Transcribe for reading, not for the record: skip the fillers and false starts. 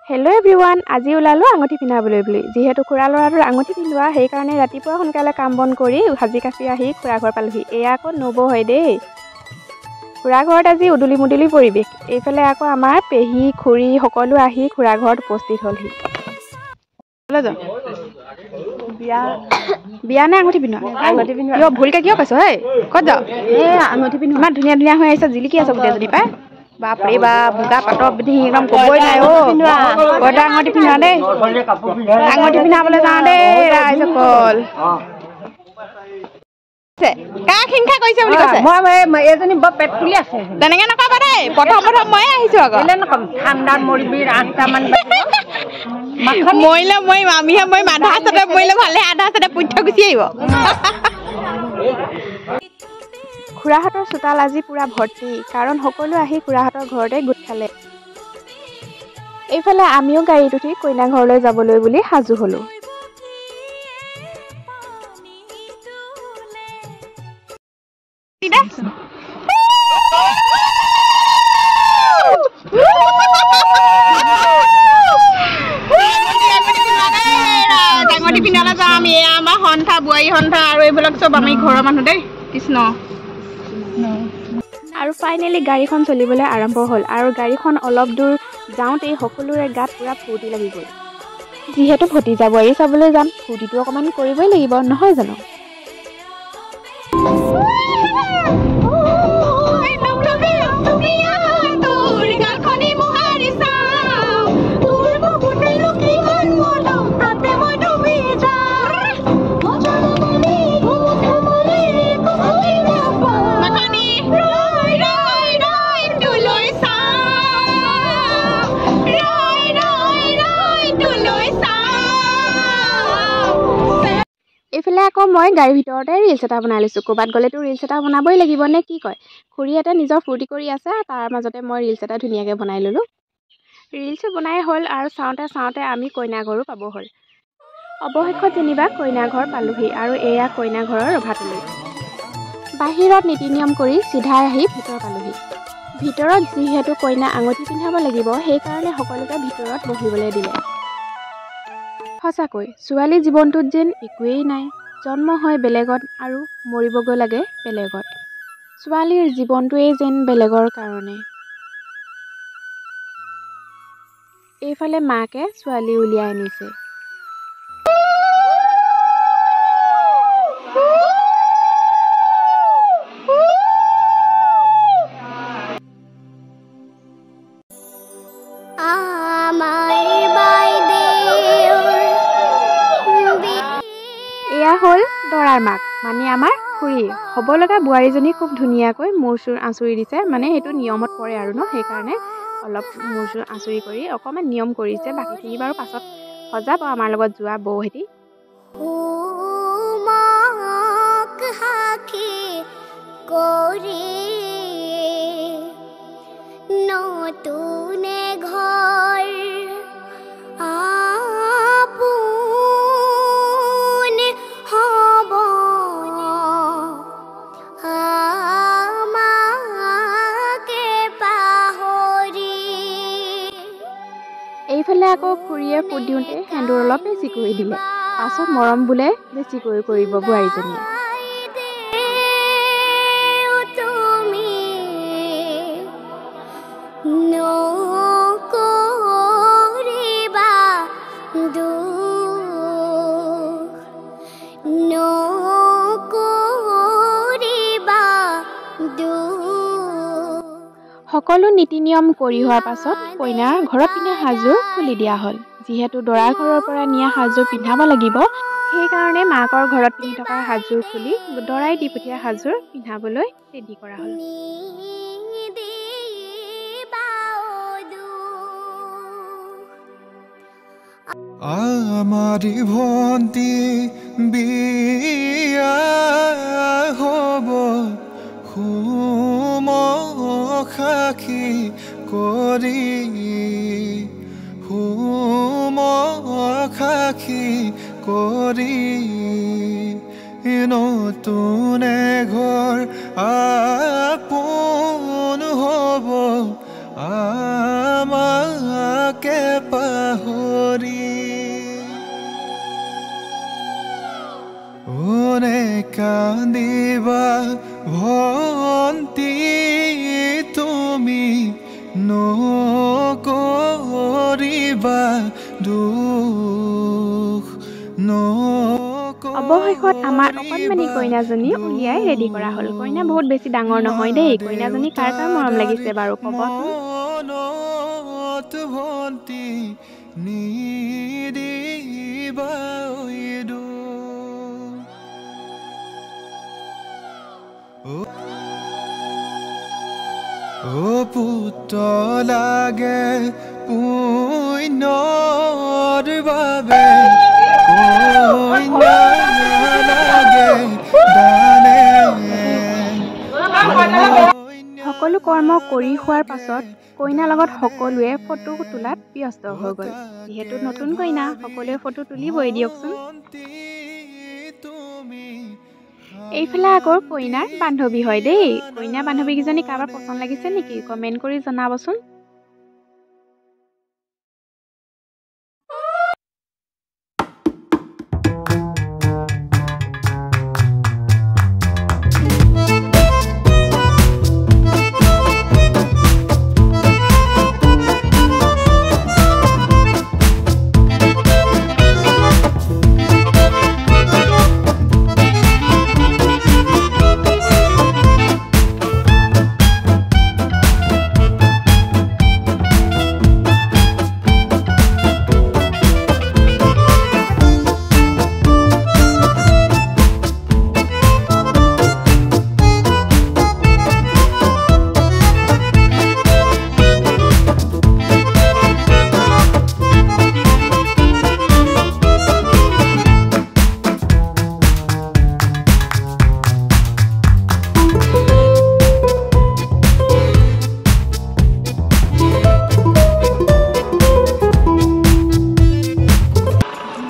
Hello' everyone, আজি ওলালোঁ আঙুঠি পিন্ধাবলৈ বুলি। যিহেতু খুৰা ল'ৰাটোৰ আঙুঠি পিন্ধোৱা, সেইকাৰণে ৰাতিপুৱা সোনকালে কাম বন কৰি সাজি কাচি আহি খুৰা ঘৰ পালোহি। এয়া আকৌ নবৌ হয় দেই। খুৰা ঘৰত আজি উদুলি মুদুলি পৰিৱেশ। এইফালে আকৌ আমাৰ পেহী খুৰী সকলো আহি খুৰা ঘৰত উপস্থিত হ'লহি। বিয়া নে আঙুঠি পিন্ধোৱা? আঙুঠি পিন্ধোৱা। কিয় ভুলকে কিয় কৈছ? হেই ক'ত যাওঁ? আঙুঠি পিন্ধোৱা। ইমান ধুনীয়া ধুনীয়া হৈ আহিছে, জিলিকি আছে গোটেইজনী পাই। বাপৰে বাপ, মুগা পাটৰ পিন্ধি একদম ক'বই নাই অ'। কইতা আঙুঠি পিন্ধোৱা দেই। আঙুঠি পিন্ধাবলৈ যাওঁ দেই ৰাইজসকল। কাক হিংসা কৰিছে বুলি কৈছে? মই এজনী বৰ পেট ফুলি আছে। তেনেকে নকবা দেই, প্ৰথম ময়ে আহিছো আকৌ। নকম ঠাণ্ডাত মৰিবি 8টামান মৰিলে মৰিম, আমিহে মৰিম। আধা চাতে মৰিলে ভালে, আধা চাতে পুঠ্য গুচি আহিব। খুৰাহঁতৰ চোতাল আজি পুৰা ভৰ্তি, কাৰণ সকলো আহি খুৰাহঁতৰ ঘৰতে গোট খালে। এইফালে আমিও গাড়ীত উঠি কইনা ঘৰলৈ যাবলৈ বুলি সাজু হ'লো। আঙুঠি পিন্ধালে যাম। এয়া আমাৰ সন্থা, বোৱাৰী সন্থা আৰু এইবিলাক চব আমি ঘৰৰ মানুহ দেই। কৃষ্ণ। আৰু ফাইনেলি গাড়ীখন চলিবলৈ আৰম্ভ হ'ল, আৰু গাড়ীখন অলপ দূৰ যাওঁতেই সকলোৰে গাত পুৰা ফূৰ্তি লাগি গ'ল। যিহেতু ভতিজা বোৱাৰী চাবলৈ যাম, ফূৰ্তিটো অকণমান কৰিবই লাগিব, নহয় জানো? এইফালে আকৌ মই গাড়ীৰ ভিতৰতে ৰিলছ এটা বনাই লৈছোঁ। ক'ৰবাত গ'লেতো ৰিলছ এটা বনাবই লাগিব নে কি কয়? খুৰীহঁতে নিজৰ ফূৰ্তি কৰি আছে, তাৰ মাজতে মই ৰিলছ এটা ধুনীয়াকৈ বনাই ল'লোঁ। ৰিলছো বনাই হ'ল, আৰু চাওঁতে চাওঁতে আমি কইনা ঘৰো পাব হ'ল। অৱশেষত যেনিবা কইনা ঘৰ পালোহি, আৰু এয়া কইনা ঘৰৰ ৰভাতলি। বাহিৰত নীতি নিয়ম কৰি চিধাই আহি ভিতৰ পালোহি। ভিতৰত যিহেতু কইনা আঙুঠি পিন্ধাব লাগিব, সেইকাৰণে সকলোকে ভিতৰত বহিবলৈ দিলে। সঁচাকৈ ছোৱালী জীৱনটোত যেন একোৱেই নাই। জন্ম হয় বেলেগত আৰু মৰিবগৈ লাগে বেলেগত। ছোৱালীৰ জীৱনটোৱেই যেন বেলেগৰ কাৰণে। এইফালে মাকে ছোৱালী উলিয়াই আনিছে। এয়া হ'ল দৰাৰ মাক, মানে আমাৰ খুৰী। হ'ব লগা বোৱাৰীজনী খুব ধুনীয়াকৈ মূৰ চুৰ আঁচুৰি দিছে, মানে সেইটো নিয়মত পৰে আৰু ন, সেইকাৰণে অলপ মূৰ চুৰ আঁচুৰি কৰি অকণমান নিয়ম কৰিছে। বাকীখিনি বাৰু পাছত সজাব আমাৰ লগত যোৱা বৌহেঁতি। নতুনে ঘৰ এইফালে আকৌ খুৰীয়ে ফুট দিওঁতে সেন্দুৰ অলপ বেছি কৰি দিলে। পাছত মৰম বোলে বেছিকৈ কৰিব বোৱাৰীজনীয়ে। সকলো নীতি নিয়ম কৰি হোৱাৰ পাছত কইনাৰ ঘৰত পিন্ধা সাজযোৰ খুলি দিয়া হ'ল। যিহেতু দৰাৰ ঘৰৰ পৰা নিয়া সাজযোৰ পিন্ধাব লাগিব, সেইকাৰণে মাকৰ ঘৰত পিন্ধি থকা সাজযোৰ খুলি দৰাই দি পঠিওৱা সাজযোৰ পিন্ধাবলৈ ৰেডি কৰা হ'ল। আমাৰি ভন্তি বিয়া হব সাক্ষী কৰি সাক্ষী কৰি নতুনে ঘৰ আপোন হ'ব আমাকে পাহৰি ওনে কান্দিবা ভন্তি তুমি নকৰিবা দুখ অৱশেষত আমাৰ অকণমানি কইনাজনী উলিয়াই ৰেডি কৰা হ'ল। কইনা বহুত বেছি ডাঙৰ নহয় দেই। কইনাজনী কাৰ কাৰ মৰম লাগিছে বাৰু ক'বচোন। ভন্তি নিদিবা ও পুত্ৰ লাগে পুণ্যৰ বাবে কইনা লাগে দানে সকলো কৰ্ম কৰি হোৱাৰ পাছত কইনাৰ লগত সকলোৱে ফটো তোলাত ব্যস্ত হৈ গ'ল। যিহেতু নতুন কইনা সকলোৱে ফটো তুলিবই দিয়কচোন। এইফালে আকৌ কইনাৰ বান্ধৱী হয় দেই। কইনা বান্ধৱীকেইজনী কাৰোবাৰ পচন্দ লাগিছে নেকি? কমেণ্ট কৰি জনাবচোন।